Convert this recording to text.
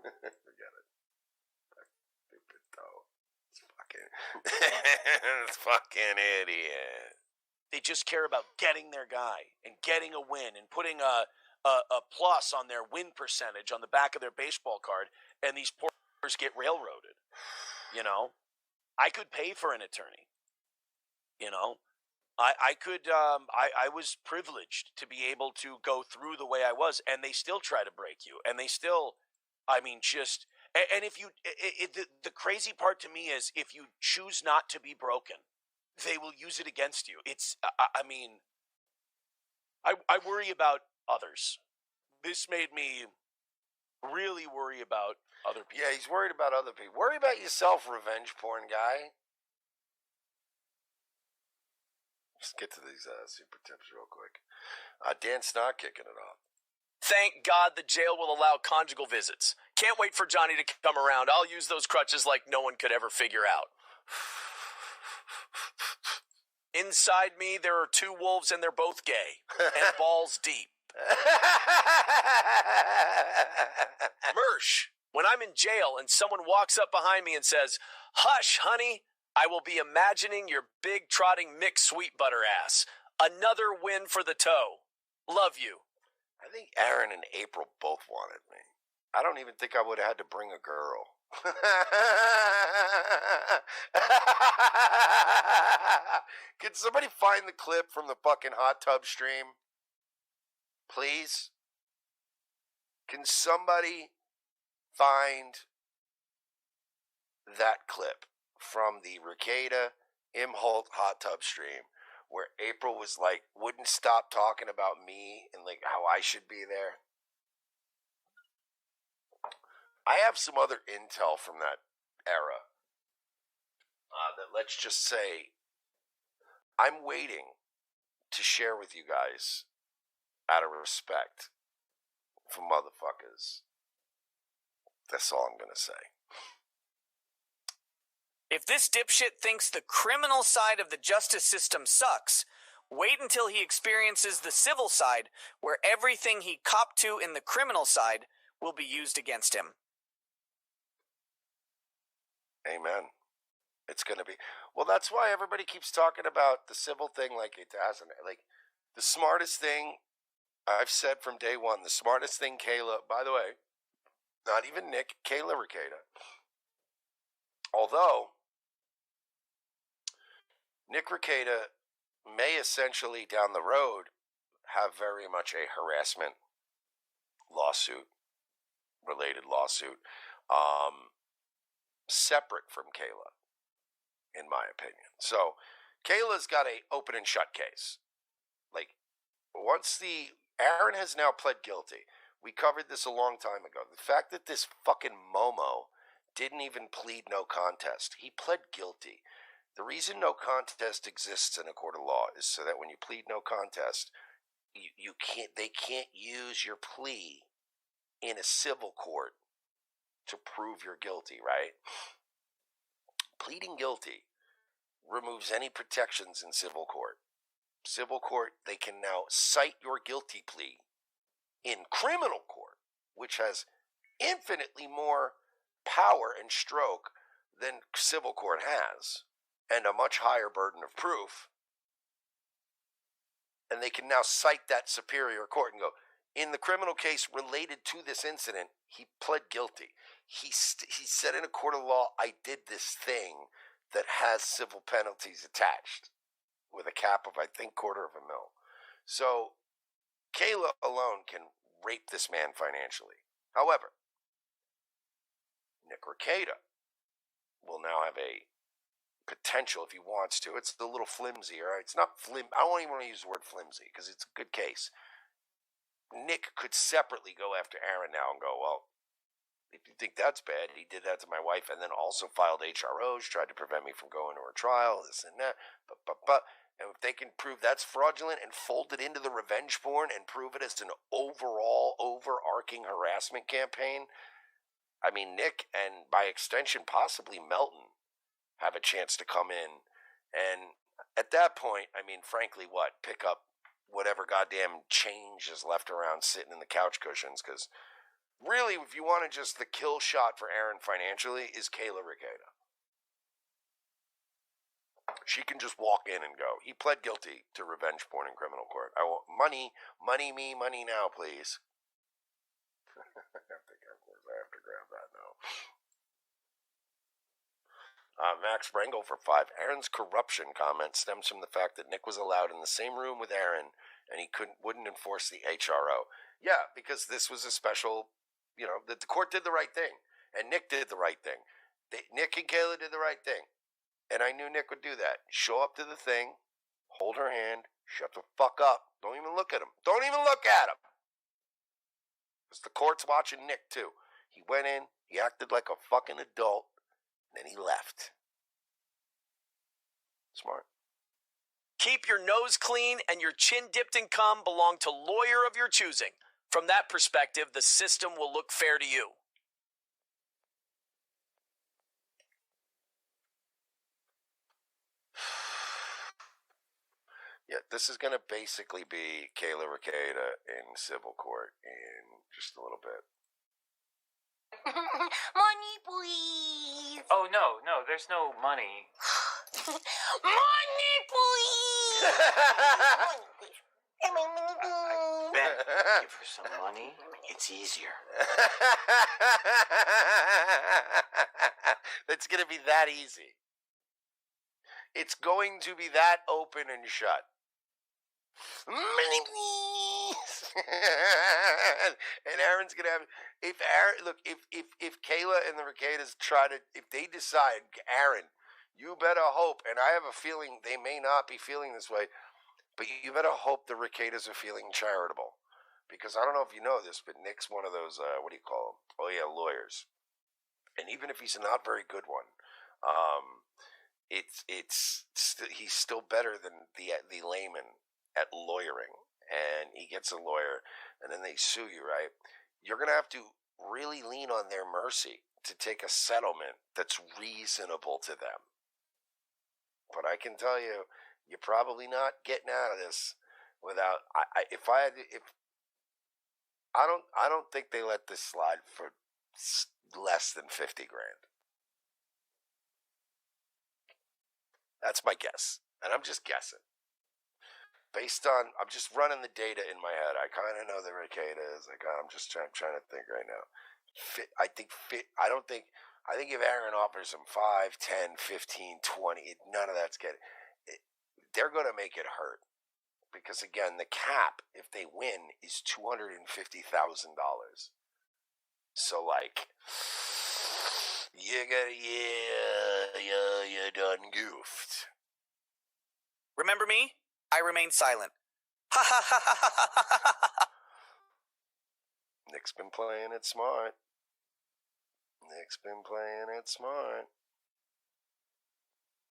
Forget it. Stupid though. It's fucking idiot. They just care about getting their guy and getting a win and putting a plus on their win percentage on the back of their baseball card, and these poors get railroaded. You know, I could pay for an attorney. You know, I could. I was privileged to be able to go through the way I was, and they still try to break you, and they still. I mean, just and if you, the crazy part to me is if you choose not to be broken, they will use it against you. It's. I mean, I worry about others. This made me really worry about other people. Yeah, he's worried about other people. Worry about yourself, revenge porn guy. Let's get to these super tips real quick. Dan's not kicking it off. Thank God the jail will allow conjugal visits. Can't wait for Johnny to come around. I'll use those crutches like no one could ever figure out. Inside me, there are two wolves and they're both gay. And balls deep. Mersh, when I'm in jail and someone walks up behind me and says, "Hush, honey," I will be imagining your big trotting mixed sweet butter ass. Another win for the toe. Love you. I think Aaron and April both wanted me. I don't even think I would have had to bring a girl. Can somebody find the clip from the fucking hot tub stream? Please? Can somebody find that clip from the Ricada Imholt hot tub stream where April was like, wouldn't stop talking about me and like how I should be there? I have some other intel from that era that, let's just say, I'm waiting to share with you guys out of respect for motherfuckers. That's all I'm going to say. If this dipshit thinks the criminal side of the justice system sucks, wait until he experiences the civil side, where everything he copped to in the criminal side will be used against him. Amen. It's going to be. Well, that's why everybody keeps talking about the civil thing like it hasn't. Like, the smartest thing I've said from day one, the smartest thing Kayla, by the way, not even Nick, Kayla Ricada. Although, Nick Ricada may essentially down the road have very much a harassment lawsuit, related lawsuit, separate from Kayla, in my opinion. So, Kayla's got a open and shut case. Like, once Aaron has now pled guilty. We covered this a long time ago. The fact that this fucking Momo didn't even plead no contest. He pled guilty. The reason no contest exists in a court of law is so that when you plead no contest, they can't use your plea in a civil court to prove you're guilty, right? Pleading guilty removes any protections in civil court. Civil court, they can now cite your guilty plea in criminal court, which has infinitely more power and stroke than civil court has, and a much higher burden of proof. And they can now cite that superior court and go, in the criminal case related to this incident, he pled guilty. He said in a court of law, I did this thing that has civil penalties attached with a cap of, I think, $250,000. So Kayla alone can rape this man financially. However, Nick Ricada will now have a potential, if he wants to. It's a little flimsy, all right? It's not I don't even want to use the word flimsy because it's a good case. Nick could separately go after Aaron now and go, well, if you think that's bad, he did that to my wife and then also filed HROs, tried to prevent me from going to her trial, this and that. And if they can prove that's fraudulent and fold it into the revenge porn and prove it as an overall overarching harassment campaign, I mean, Nick and by extension possibly Melton have a chance to come in. And at that point, I mean, frankly, pick up whatever goddamn change is left around sitting in the couch cushions, because really, if you want to just the kill shot for Aaron financially, is Kayla Rekieta. She can just walk in and go. He pled guilty to revenge porn in criminal court. I want money now, please. I have to grab that now. Max Brengel for 5. Aaron's corruption comment stems from the fact that Nick was allowed in the same room with Aaron, and he wouldn't enforce the HRO. Yeah, because this was a special, that the court did the right thing, and Nick did the right thing. Nick and Kayla did the right thing, and I knew Nick would do that. Show up to the thing, hold her hand, shut the fuck up. Don't even look at him. Don't even look at him. Because the court's watching Nick, too. He went in, he acted like a fucking adult, and then he left. Smart. Keep your nose clean and your chin dipped in cum belong to lawyer of your choosing. From that perspective, the system will look fair to you. Yeah, this is going to basically be Kayla Rekieta in civil court in just a little bit. Money, please. Oh, no, there's no money. Money, please. Money, please. Ben, give her some money. It's easier. It's going to be that easy. It's going to be that open and shut. Money, please. And Aaron's gonna have. If Kayla and the Requetas if they decide, Aaron, you better hope. And I have a feeling they may not be feeling this way, but you better hope the Requetas are feeling charitable, because I don't know if you know this, but Nick's one of those what do you call them? Oh yeah, lawyers. And even if he's a not very good one, he's still better than the layman at lawyering. And he gets a lawyer, and then they sue you, right? You're going to have to really lean on their mercy to take a settlement that's reasonable to them. But I can tell you, you're probably not getting out of this without. I don't think they let this slide for less than $50,000. That's my guess, and I'm just guessing. I'm just running the data in my head. I kind of know the Rekieta is. I'm just trying to think right now. I think if Aaron offers him 5, 10, 15, 20, none of that's getting. They're going to make it hurt, because again, the cap if they win is $250,000. So you done goofed. Remember me? I remain silent. Nick's been playing it smart.